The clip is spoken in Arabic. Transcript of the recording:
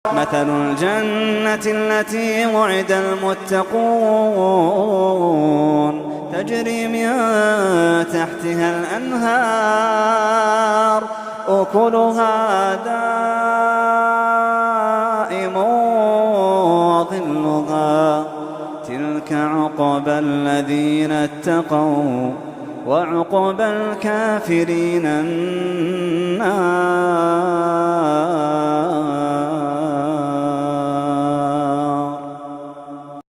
مثل الجنة التي وعد المتقون تجري من تحتها الأنهار أكلها دائم وظلها تلك عقبى الذين اتقوا وعقبى الكافرين النار.